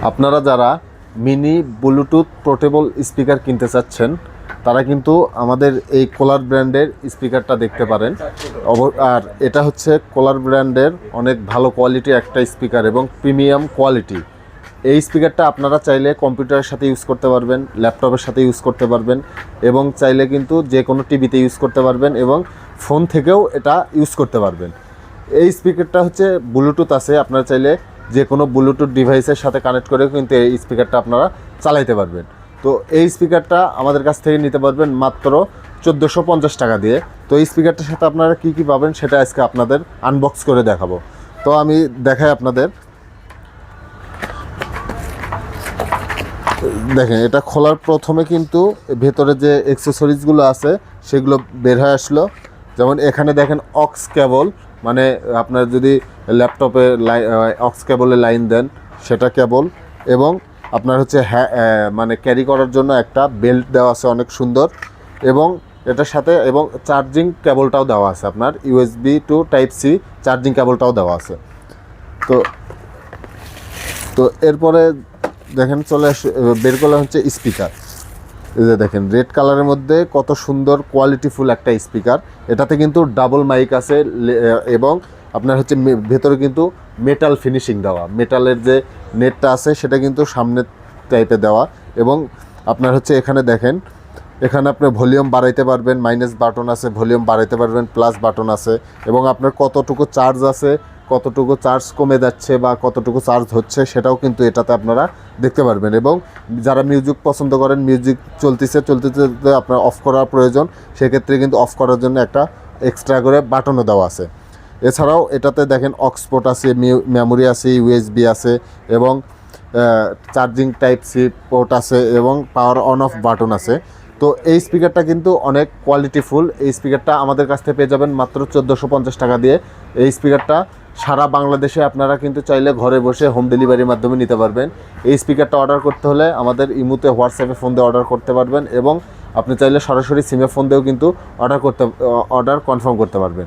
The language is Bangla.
আপনারা যারা মিনি ব্লুটুথ পোর্টেবল স্পিকার কিনতে চাচ্ছেন তারা কিন্তু আমাদের এই কোলার ব্র্যান্ডের স্পিকারটা দেখতে পারেন। আর এটা হচ্ছে কোলার ব্র্যান্ডের অনেক ভালো কোয়ালিটির একটা স্পিকার এবং প্রিমিয়াম কোয়ালিটি। এই স্পিকারটা আপনারা চাইলে কম্পিউটারের সাথে ইউজ করতে পারবেন, ল্যাপটপের সাথে ইউজ করতে পারবেন এবং চাইলে কিন্তু যে কোনো টিভিতে ইউজ করতে পারবেন এবং ফোন থেকেও এটা ইউজ করতে পারবেন। এই স্পিকারটা হচ্ছে ব্লুটুথ আছে, আপনারা চাইলে যে কোনো ব্লুটুথ ডিভাইসের সাথে কানেক্ট করেও কিন্তু এই স্পিকারটা আপনারা চালাইতে পারবেন। তো এই স্পিকারটা আমাদের কাছ থেকে নিতে পারবেন মাত্র 1450 টাকা দিয়ে। তো এই স্পিকারটার সাথে আপনারা কী কী পাবেন সেটা আজকে আপনাদের আনবক্স করে দেখাবো। তো আমি দেখাই আপনাদের। দেখেন, এটা খোলার প্রথমে কিন্তু ভেতরে যে অ্যাক্সেসরিজগুলো আছে সেগুলো বের হয়ে আসলো। যেমন এখানে দেখেন অক্স কেবল, মানে আপনার যদি ল্যাপটপে অক্স কেবলে লাইন দেন সেটা কেবল, এবং আপনার হচ্ছে মানে ক্যারি করার জন্য একটা বেল্ট দেওয়া আছে অনেক সুন্দর, এবং এটার সাথে এবং চার্জিং কেবলটাও দেওয়া আছে, আপনার USB to type C charging কেবলটাও দেওয়া আছে। তো তো এরপরে দেখেন বের করা হচ্ছে স্পিকার। এই যে দেখেন রেড কালারের মধ্যে কত সুন্দর কোয়ালিটিফুল একটা স্পিকার। এটাতে কিন্তু ডাবল মাইক আছে এবং আপনার হচ্ছে ভেতরে কিন্তু মেটাল ফিনিশিং দেওয়া, মেটালের যে নেটটা আছে সেটা কিন্তু সামনের টাইপে দেওয়া। এবং আপনার হচ্ছে এখানে দেখেন, এখানে আপনি ভলিউম বাড়াইতে পারবেন, মাইনাস বাটন আছে, ভলিউম বাড়াইতে পারবেন, প্লাস বাটন আছে, এবং আপনার কতটুকু চার্জ আছে, কতটুকু চার্জ কমে যাচ্ছে বা কতটুকু চার্জ হচ্ছে সেটাও কিন্তু এটাতে আপনারা দেখতে পারবেন। এবং যারা মিউজিক পছন্দ করেন, মিউজিক চলতেছে আপনার অফ করার প্রয়োজন, সেক্ষেত্রে কিন্তু অফ করার জন্য একটা এক্সট্রা করে বাটনও দেওয়া আছে। এছাড়াও এটাতে দেখেন অক্সপোর্ট আছে, মেমোরি আছে, ইউএসবি আছে, এবং চার্জিং টাইপ সি পোর্ট আছে, এবং পাওয়ার অন অফ বাটন আছে। তো এই স্পিকারটা কিন্তু অনেক কোয়ালিটিফুল। এই স্পিকারটা আমাদের কাছ থেকে পেয়ে যাবেন মাত্র 1450 টাকা দিয়ে। এই স্পিকারটা সারা বাংলাদেশে আপনারা কিন্তু চাইলে ঘরে বসে হোম ডেলিভারির মাধ্যমে নিতে পারবেন। এই স্পিকারটা অর্ডার করতে হলে আমাদের ইমুতে হোয়াটসঅ্যাপে ফোন দিয়ে অর্ডার করতে পারবেন, এবং আপনি চাইলে সরাসরি সিমে ফোন দিয়েও কিন্তু অর্ডার কনফার্ম করতে পারবেন।